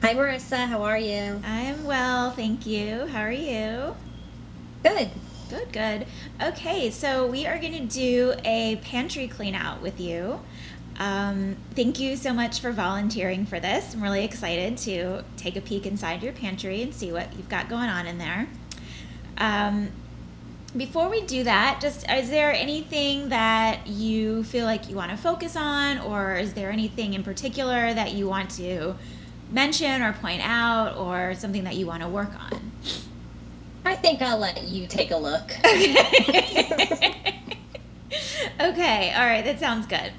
Hi, Marissa. How are you? I'm well, thank you. How are you? Good. Good, good. Okay, so we are going to do a pantry clean out with you. Thank you so much for volunteering for this. I'm really excited to take a peek inside your pantry and see what you've got going on in there. Um, Before we do that, just is there anything that you feel like you want to focus on, or is there anything in particular that you want to mention or point out, or something that you want to work on? I think I'll let you take a look. Okay. Okay, all right, that sounds good.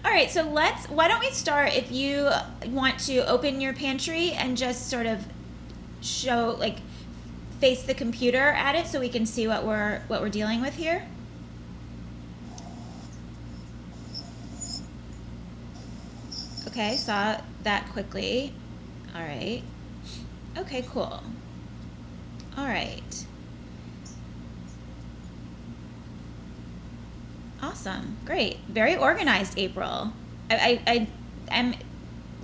All right, so why don't we start if you want to open your pantry and just sort of show, like, face the computer at it so we can see what we're dealing with here? Okay, saw that quickly. All right. Okay, cool. All right. Awesome. Great. Very organized, April. I'm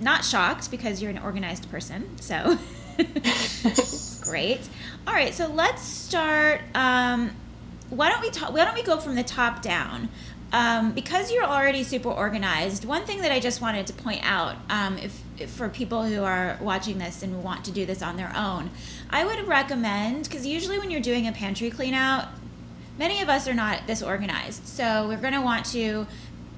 not shocked because you're an organized person. So it's great. All right. So let's start. Why don't we go from the top down? Because you're already super organized, one thing that I just wanted to point out, if for people who are watching this and want to do this on their own, I would recommend, because usually when you're doing a pantry clean out, many of us are not this organized. So we're going to want to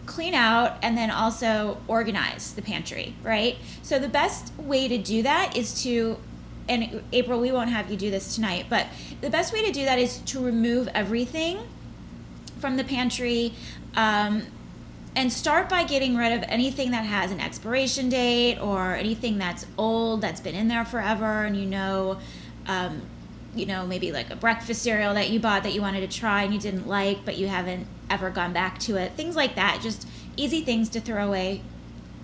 clean out and then also organize the pantry, right? So the best way to do that is to, and April, we won't have you do this tonight, but the best way to do that is to remove everything from the pantry, and start by getting rid of anything that has an expiration date or anything that's old, that's been in there forever, and maybe like a breakfast cereal that you bought that you wanted to try and you didn't like, but you haven't ever gone back to it. Things like that, just easy things to throw away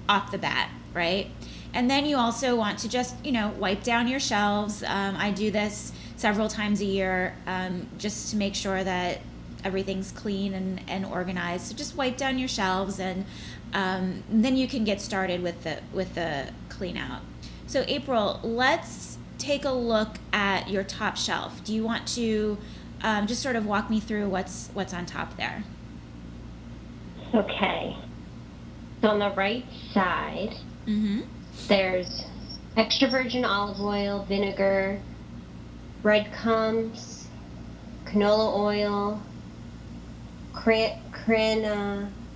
off the bat, right? And then you also want to just, wipe down your shelves. I do this several times a year, just to make sure that everything's clean and organized. So just wipe down your shelves, and then you can get started with the clean out. So April, let's take a look at your top shelf. Do you want to just sort of walk me through what's on top there? Okay. So on the right side, Mm-hmm. there's extra virgin olive oil, vinegar, breadcrumbs, canola oil,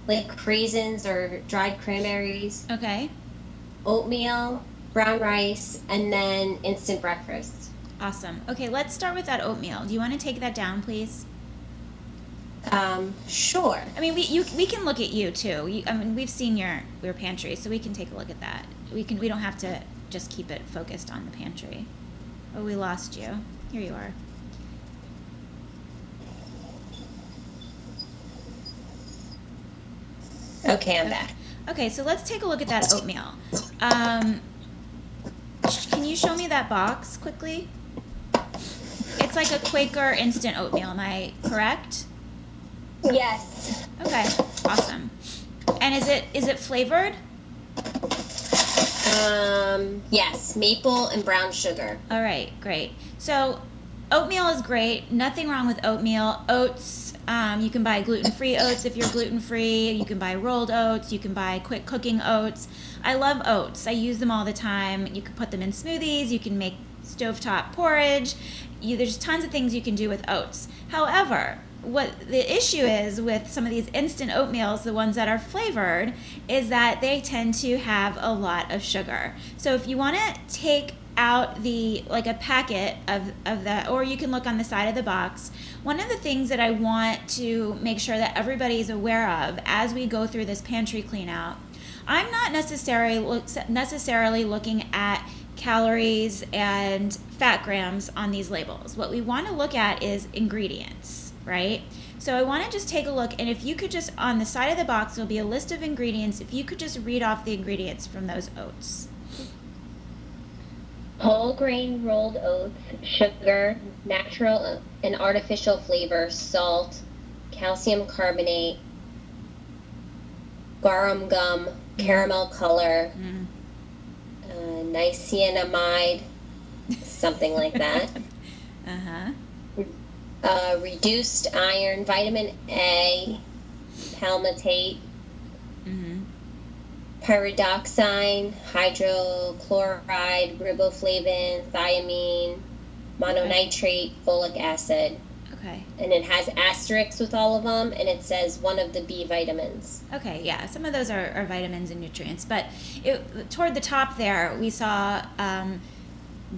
like raisins or dried cranberries, Okay. oatmeal, brown rice, and then instant breakfast. Awesome. Okay, let's start with that oatmeal. Do you want to take that down, please? Sure. I mean, we can look at you too. I mean, we've seen your pantry, so we can take a look at that. We don't have to just keep it focused on the pantry. Oh, we lost you. Here you are. Okay, I'm Okay. back. Okay, so let's take a look at that oatmeal. Um, can you show me that box quickly? It's like a Quaker instant oatmeal. Am I correct? Yes. Okay, awesome. And is it flavored? Yes, maple and brown sugar. All right, great. So oatmeal is great. Nothing wrong with oatmeal. Oats, you can buy gluten-free oats if you're gluten-free. You can buy rolled oats. You can buy quick cooking oats. I love oats. I use them all the time. You can put them in smoothies. You can make stovetop porridge. There's tons of things you can do with oats. However, what the issue is with some of these instant oatmeals, the ones that are flavored, is that they tend to have a lot of sugar. So if you want to take out like a packet of that, or you can look on the side of the box. One of the things that I want to make sure that everybody is aware of as we go through this pantry clean out, I'm not necessarily looking at calories and fat grams on these labels. What we want to look at is ingredients, right? So I want to just take a look, and if you could just, on the side of the box, there'll be a list of ingredients. If you could just read off the ingredients from those oats. Whole grain rolled oats, sugar, natural and artificial flavor, salt, calcium carbonate, garum gum, Mm. caramel color, Mm. and niacinamide, something like that. Reduced iron, vitamin A, palmitate, pyridoxine, hydrochloride, riboflavin, thiamine, mononitrate, folic acid. Okay. And it has asterisks with all of them, and it says one of the B vitamins. Okay, yeah, some of those are vitamins and nutrients, but toward the top there, we saw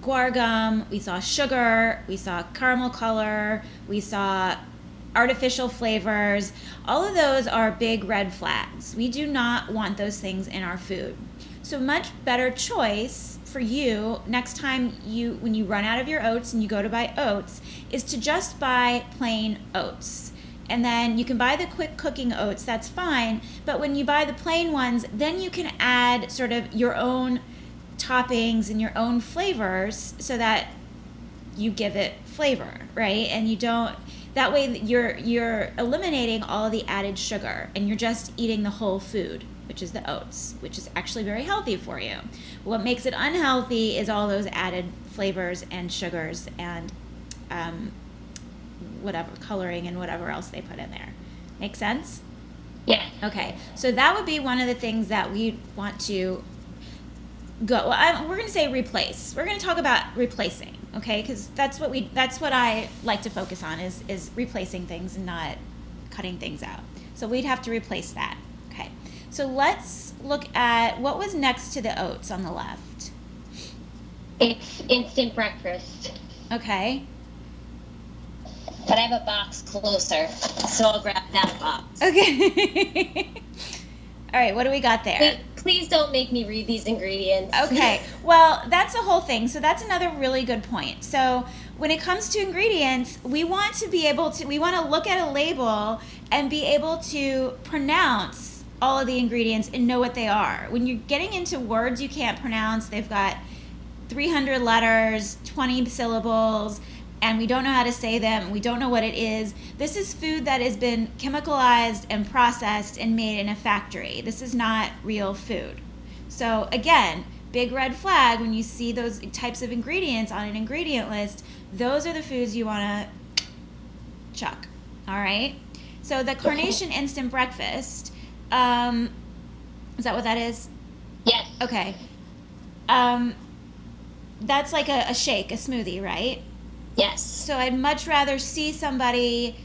guar gum, we saw sugar, we saw caramel color, we saw artificial flavors. All of those are big red flags. We do not want those things in our food. So much better choice for you next time when you run out of your oats and you go to buy oats is to just buy plain oats. And then you can buy the quick cooking oats, that's fine, but when you buy the plain ones, then you can add sort of your own toppings and your own flavors so that you give it flavor, right? And you don't, that way you're eliminating all the added sugar and you're just eating the whole food, which is the oats, which is actually very healthy for you. What makes it unhealthy is all those added flavors and sugars and whatever coloring and whatever else they put in there. Make sense? Yeah. Okay, so that would be one of the things that we want to go. Well, we're going to say replace. We're going to talk about replacing, okay? Because that's what I like to focus on is replacing things and not cutting things out. So we'd have to replace that. Okay. So let's look at what was next to the oats on the left. It's instant breakfast. Okay. But I have a box closer, so I'll grab that box. Okay. All right, what do we got there? Please don't make me read these ingredients. Okay, well, that's the whole thing. So that's another really good point. So when it comes to ingredients, we want to look at a label and be able to pronounce all of the ingredients and know what they are. When you're getting into words you can't pronounce, they've got 300 letters, 20 syllables, and we don't know how to say them, we don't know what it is. This is food that has been chemicalized and processed and made in a factory. This is not real food. So again, big red flag when you see those types of ingredients on an ingredient list, those are the foods you want to chuck, all right? So the Carnation Instant Breakfast, is that what that is? Yes. Okay. That's like a shake, a smoothie, right? Yes. So I'd much rather see somebody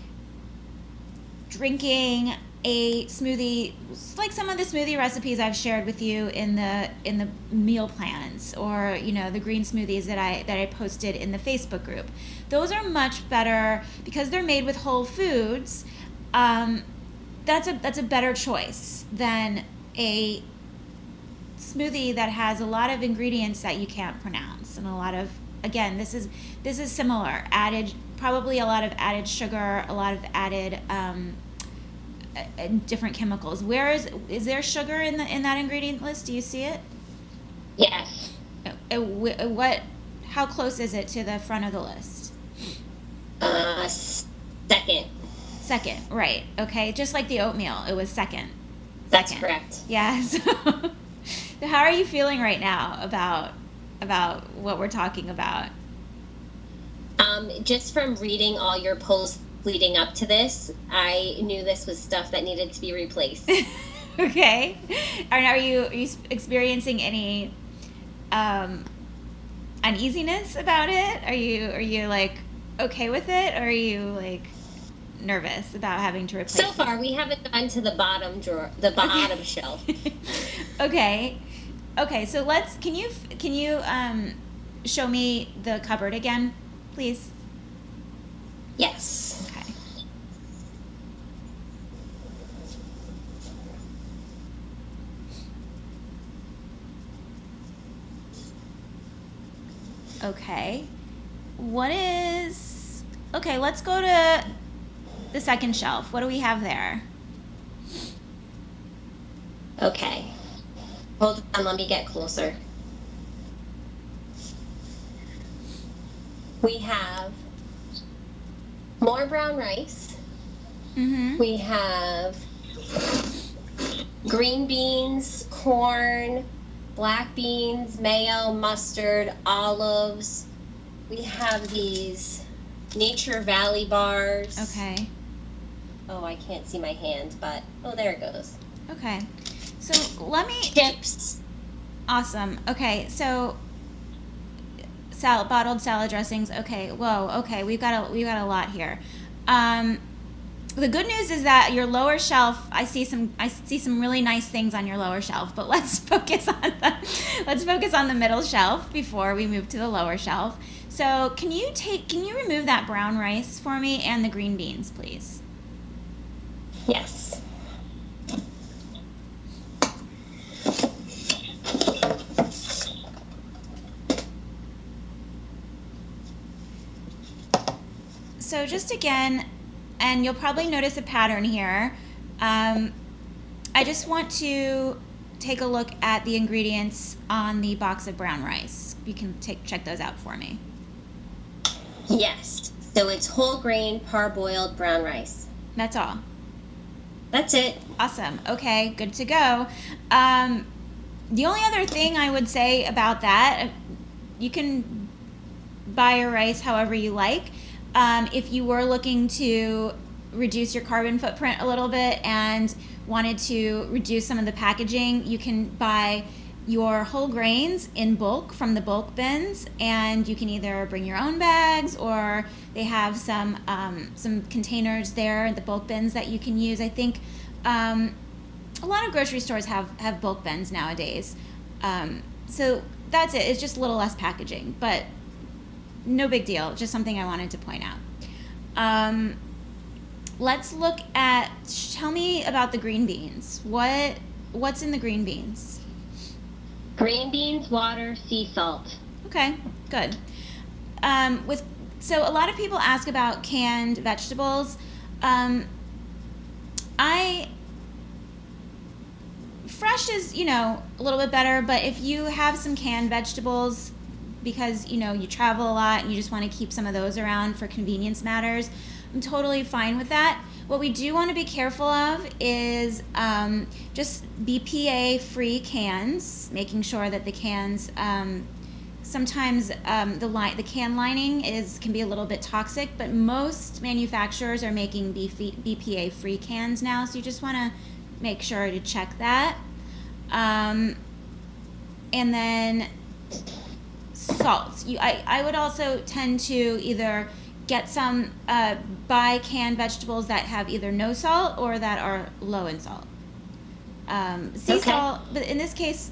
drinking a smoothie, like some of the smoothie recipes I've shared with you in the meal plans, or the green smoothies that I posted in the Facebook group. Those are much better because they're made with whole foods. That's a better choice than a smoothie that has a lot of ingredients that you can't pronounce and a lot of, again, this is similar, probably a lot of added sugar, a lot of added different chemicals. Is there sugar in that ingredient list? Do you see it? Yes. How close is it to the front of the list? Second, right? Okay, just like the oatmeal, it was second. That's correct. Yeah. So how are you feeling right now about what we're talking about? Just from reading all your posts leading up to this, I knew this was stuff that needed to be replaced. Okay. And are you experiencing any uneasiness about it? Are you like okay with it, or are you like nervous about having to replace So far, we haven't gone to the bottom drawer, the bottom shelf. Okay. So can you show me the cupboard again, please? Yes. Okay. Okay. Okay, let's go to the second shelf. What do we have there? Okay. Hold on, let me get closer. We have more brown rice. Mm-hmm. We have green beans, corn, black beans, mayo, mustard, olives. We have these Nature Valley bars. Okay. Oh, I can't see my hand, but oh, there it goes. Okay. So let me... Chips. Awesome. Okay, so bottled salad dressings. Okay. Whoa. Okay, we've got a lot here. The good news is that your lower shelf, I see some really nice things on your lower shelf, but let's focus on the middle shelf before we move to the lower shelf. So can you remove that brown rice for me and the green beans, please? Yes. So just again, and you'll probably notice a pattern here. I just want to take a look at the ingredients on the box of brown rice. You can check those out for me. Yes. So it's whole grain, parboiled brown rice. That's all. That's it. Awesome. Okay, good to go. The only other thing I would say about that, you can buy your rice however you like. If you were looking to reduce your carbon footprint a little bit and wanted to reduce some of the packaging, you can buy your whole grains in bulk from the bulk bins, and you can either bring your own bags, or they have some containers there at the bulk bins that you can use. I think a lot of grocery stores have bulk bins nowadays. So that's it. It's just a little less packaging, but no big deal. Just something I wanted to point out. Let's look at, tell me about the green beans. What's in the green beans? Green beans, water, sea salt. Okay, good. So a lot of people ask about canned vegetables. Fresh is, a little bit better, but if you have some canned vegetables because, you travel a lot and you just want to keep some of those around for convenience matters, I'm totally fine with that. What we do want to be careful of is just BPA-free cans, making sure that the cans, sometimes the can lining can be a little bit toxic, but most manufacturers are making BPA-free cans now, so you just want to make sure to check that. And then salt. I would also tend to either get some, buy canned vegetables that have either no salt or that are low in salt. Sea salt, but in this case,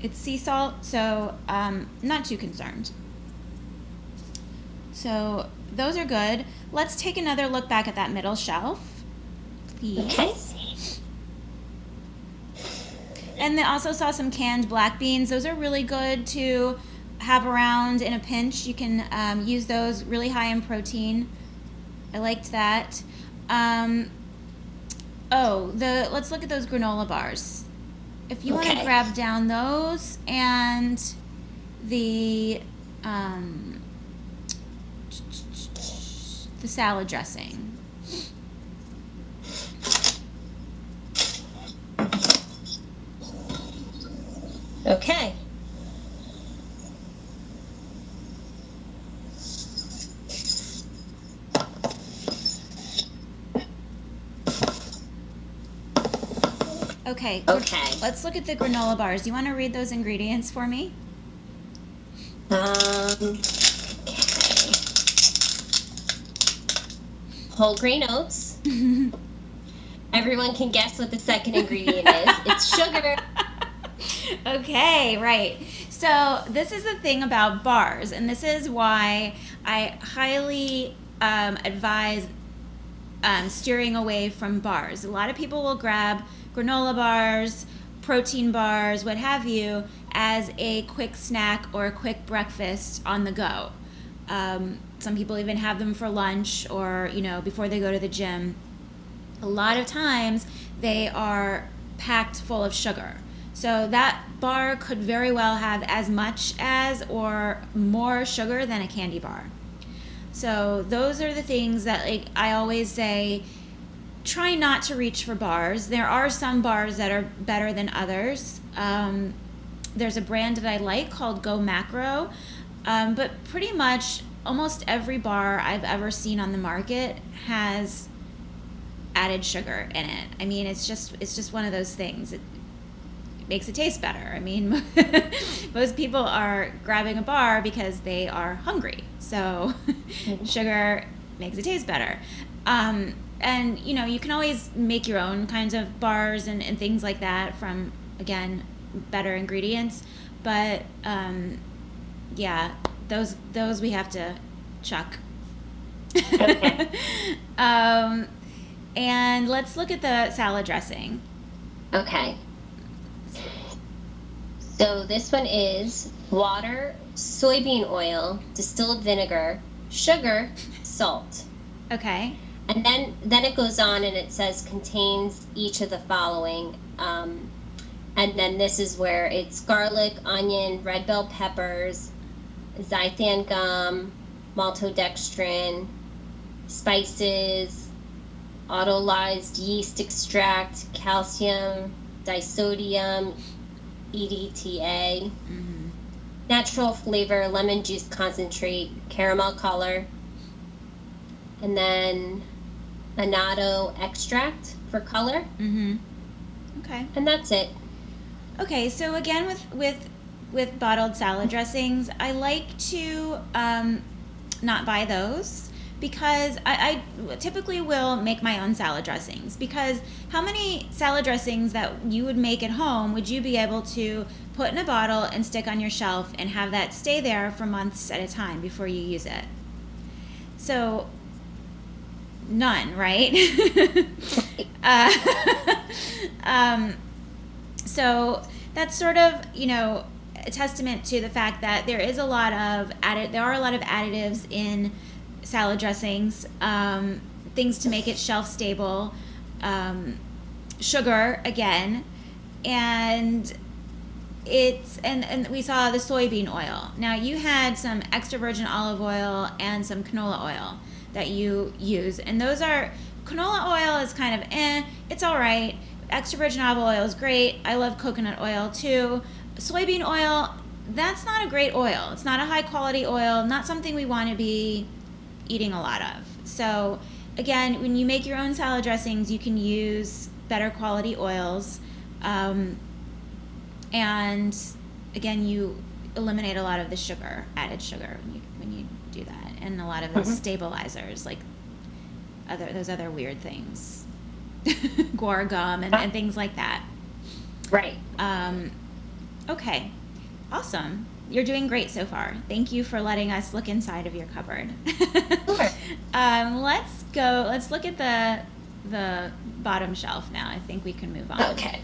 it's sea salt, so not too concerned. So those are good. Let's take another look back at that middle shelf, please. Okay. And they also saw some canned black beans. Those are really good to have around in a pinch. You can use those, really high in protein. I liked that. Let's look at those granola bars. If you want to grab down those and the salad dressing. Okay. Okay. Let's look at the granola bars. You want to read those ingredients for me? Okay. Whole grain oats. Everyone can guess what the second ingredient is. It's sugar. Okay, right. So this is the thing about bars, and this is why I highly advise steering away from bars. A lot of people will grab granola bars, protein bars, what have you, as a quick snack or a quick breakfast on the go. Some people even have them for lunch or, before they go to the gym. A lot of times they are packed full of sugar. So that bar could very well have as much as or more sugar than a candy bar. So those are the things that I always say, try not to reach for bars. There are some bars that are better than others. there's a brand that I like called Go Macro, but pretty much almost every bar I've ever seen on the market has added sugar in it. I mean, it's just one of those things. It makes it taste better. I mean, most people are grabbing a bar because they are hungry. So sugar makes it taste better. And, you know, you can always make your own kinds of bars and things like that from, again, better ingredients. But, yeah, those we have to chuck. Okay. And let's look at the salad dressing. Okay. So this one is water, soybean oil, distilled vinegar, sugar, salt. Okay. And then it goes on and it says contains each of the following. And then this is where it's garlic, onion, red bell peppers, xanthan gum, maltodextrin, spices, autolyzed yeast extract, calcium, disodium, EDTA, natural flavor, lemon juice concentrate, caramel color, and then annatto extract for color. Okay. And that's it. Okay, so again with bottled salad dressings, I like to not buy those because I typically will make my own salad dressings, because how many salad dressings that you would make at home would you be able to put in a bottle and stick on your shelf and have that stay there for months at a time before you use it? So none, right? So that's sort of, you know, a testament to the fact that there are a lot of additives in salad dressings, things to make it shelf stable, sugar again, and and we saw the soybean oil. Now you had some extra virgin olive oil and some canola oil that you use, and canola oil is kind of it's all right. Extra virgin olive oil is great. I love coconut oil too. Soybean oil, that's not a great oil. It's not a high quality oil, not something we want to be eating a lot of. So again, when you make your own salad dressings, you can use better quality oils. And again, you eliminate a lot of the added sugar when you do that, and a lot of the stabilizers, like those other weird things. Guar gum and things like that. Right. Okay. Awesome. You're doing great so far. Thank you for letting us look inside of your cupboard. Sure. Let's look at the bottom shelf now. I think we can move on. Okay.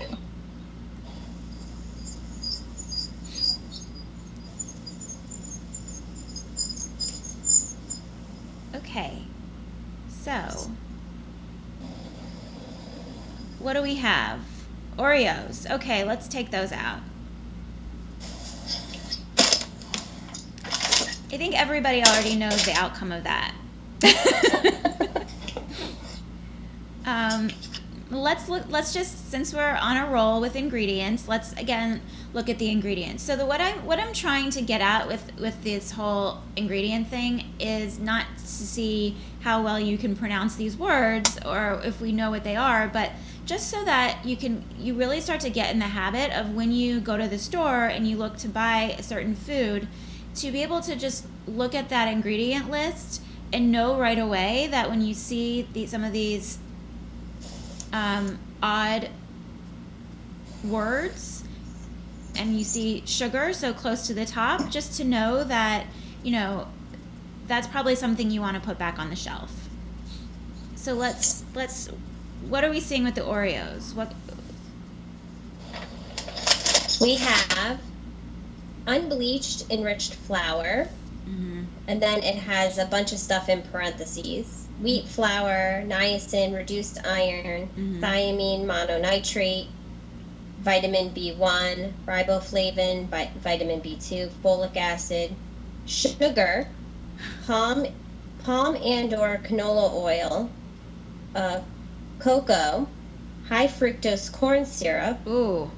Okay. So, what do we have? Oreos. Okay, let's take those out. I think everybody already knows the outcome of that. Let's just, since we're on a roll with ingredients, let's again look at the ingredients. So what I'm trying to get at with this whole ingredient thing is not to see how well you can pronounce these words or if we know what they are, but just so that you really start to get in the habit of, when you go to the store and you look to buy a certain food, to be able to just look at that ingredient list and know right away that when you see some of these odd words and you see sugar so close to the top, just to know that, you know, that's probably something you want to put back on the shelf. So let's what are we seeing with the Oreos? What we have unbleached enriched flour, and then it has a bunch of stuff in parentheses: wheat flour, niacin, reduced iron, thiamine mononitrate, vitamin B1, riboflavin, vitamin B2, folic acid, sugar, palm and or canola oil, cocoa, high fructose corn syrup, ooh,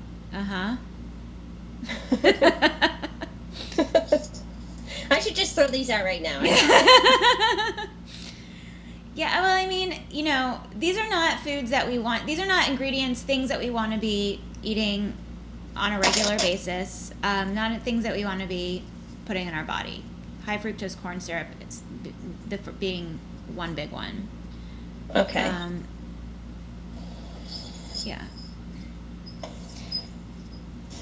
I should just throw these out right now. Yeah, well, I mean, these are not foods that we want. These are not ingredients, things that we want to be eating on a regular basis. Not things that we want to be putting in our body. High fructose corn syrup is being one big one. Okay. Yeah.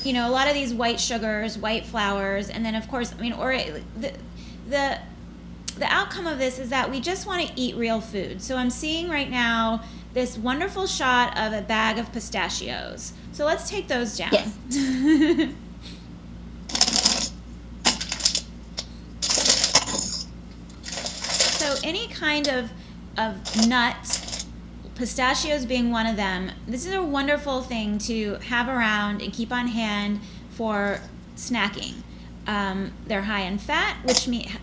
A lot of these white sugars, white flours, and then of course, the outcome of this is that we just want to eat real food. So I'm seeing right now this wonderful shot of a bag of pistachios. So let's take those down. Yes. So any kind of nut, pistachios being one of them, this is a wonderful thing to have around and keep on hand for snacking. They're high in fat,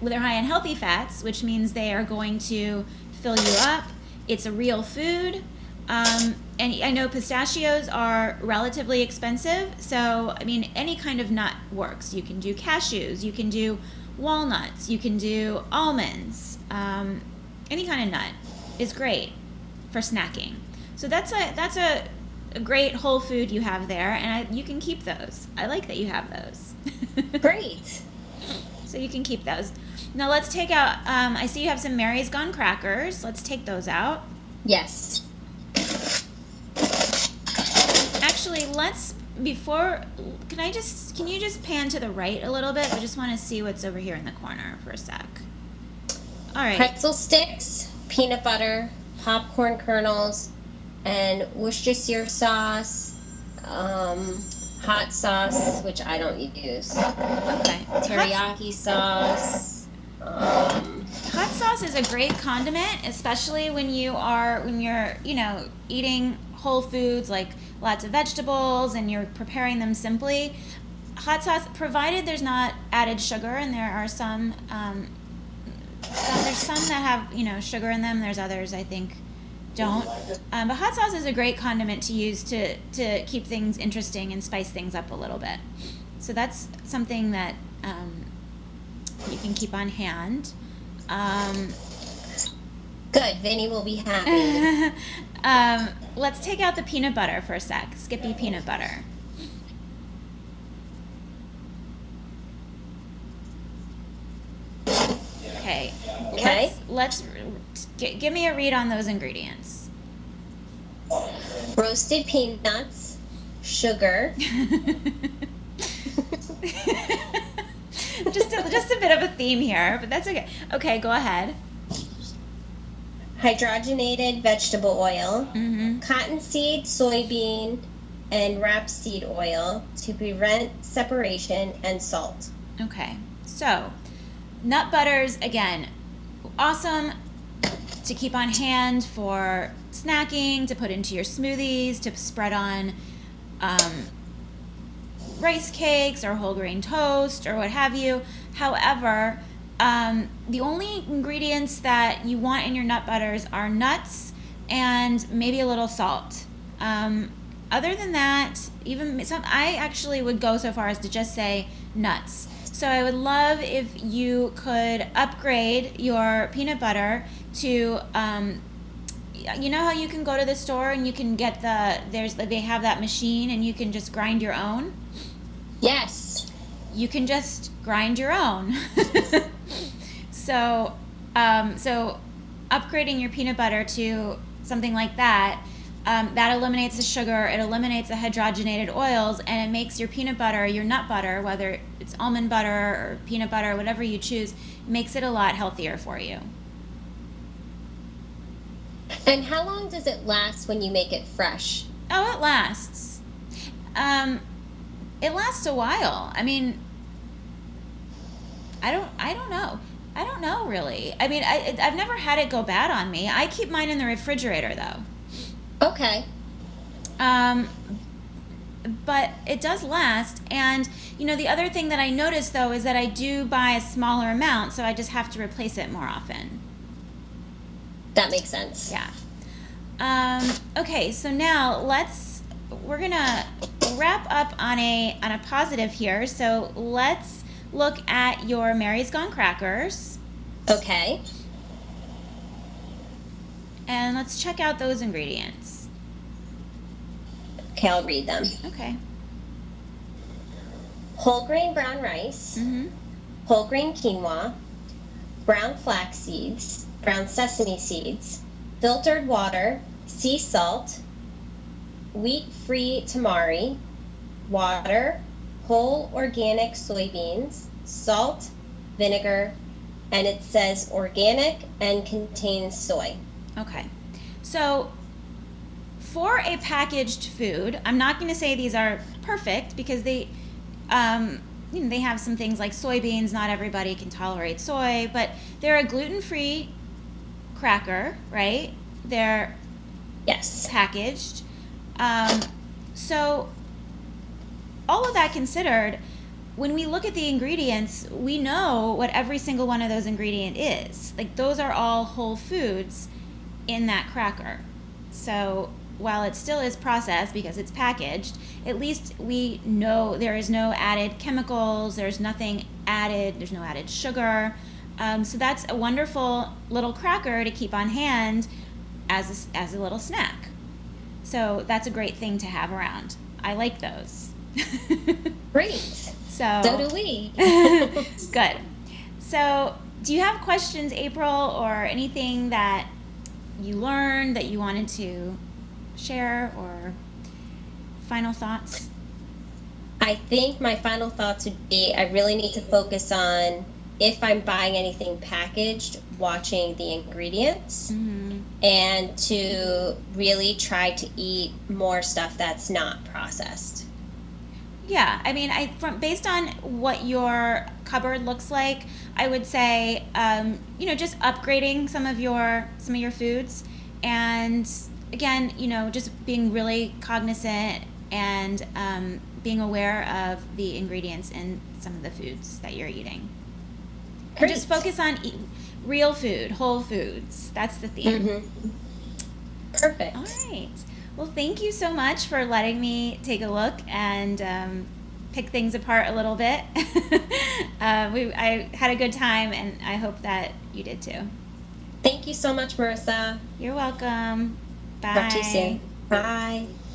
they're high in healthy fats, which means they are going to fill you up. It's a real food. And I know pistachios are relatively expensive, so any kind of nut works. You can do cashews, you can do walnuts, you can do almonds. Any kind of nut is great for snacking. So that's a great whole food you have there, and you can keep those. I like that you have those. Great. So you can keep those. Now let's take out, I see you have some Mary's Gone crackers. Let's take those out. Yes. Actually, can you just pan to the right a little bit? I just want to see what's over here in the corner for a sec. All right. Pretzel sticks, peanut butter, popcorn kernels, and Worcestershire sauce, hot sauce, which I don't use. Okay. Teriyaki sauce. Hot sauce is a great condiment, especially when you're eating whole foods like lots of vegetables and you're preparing them simply. Hot sauce, provided there's not added sugar, and there are some that have sugar in them. There's others I think don't. But hot sauce is a great condiment to use to keep things interesting and spice things up a little bit. So that's something that you can keep on hand. Good. Vinny will be happy. Let's take out the peanut butter for a sec. Skippy peanut butter. Okay. Let's give me a read on those ingredients. Roasted peanuts, sugar. just a bit of a theme here, but that's okay. Okay, go ahead. Hydrogenated vegetable oil, Mm-hmm. cottonseed, soybean, and rapeseed oil to prevent separation, and salt. Okay, so nut butters, again, awesome to keep on hand for snacking, to put into your smoothies, to spread on rice cakes or whole grain toast or what have you. However, the only ingredients that you want in your nut butters are nuts and maybe a little salt. Other than that, I actually would go so far as to just say nuts. So I would love if you could upgrade your peanut butter to, you know how you can go to the store and you can get they have that machine and you can just grind your own? Yes. You can just grind your own. So upgrading your peanut butter to something like that, that eliminates the sugar, it eliminates the hydrogenated oils, and it makes your peanut butter, your nut butter, whether it's almond butter or peanut butter, whatever you choose, makes it a lot healthier for you. And how long does it last when you make it fresh? Oh, it lasts. It lasts a while. I mean, I don't know. I don't know, really. I mean, I've never had it go bad on me. I keep mine in the refrigerator, though. Okay. But it does last. And, the other thing that I notice, though, is that I do buy a smaller amount, so I just have to replace it more often. That makes sense. Yeah. Okay, so now we're gonna wrap up on a positive here. So let's look at your Mary's Gone crackers. Okay. And let's check out those ingredients. Okay, I'll read them. Okay. Whole grain brown rice, whole grain quinoa, brown flax seeds, brown sesame seeds, filtered water, sea salt, wheat-free tamari, water, whole organic soybeans, salt, vinegar, and it says organic and contains soy. Okay. So for a packaged food, I'm not going to say these are perfect because they they have some things like soybeans. Not everybody can tolerate soy, but they're a gluten-free cracker, right? They're packaged. So all of that considered, when we look at the ingredients, we know what every single one of those ingredient is. Like, those are all whole foods in that cracker. So while it still is processed because it's packaged, at least we know there is no added chemicals, there's nothing added, there's no added sugar. So that's a wonderful little cracker to keep on hand as a little snack. So that's a great thing to have around. I like those. Great. So do we. Good. So do you have questions, April, or anything that you learned that you wanted to share, or final thoughts? I think my final thoughts would be I really need to focus on, if I'm buying anything packaged, watching the ingredients and to really try to eat more stuff that's not processed. Yeah, I mean, based on what your cupboard looks like, I would say, just upgrading some of your foods, and again, just being really cognizant and being aware of the ingredients in some of the foods that you're eating. And just focus on real food, whole foods. That's the theme. Perfect. All right. Well, thank you so much for letting me take a look and pick things apart a little bit. I had a good time, and I hope that you did too. Thank you so much, Marissa. You're welcome. Bye. Talk to you soon. Bye.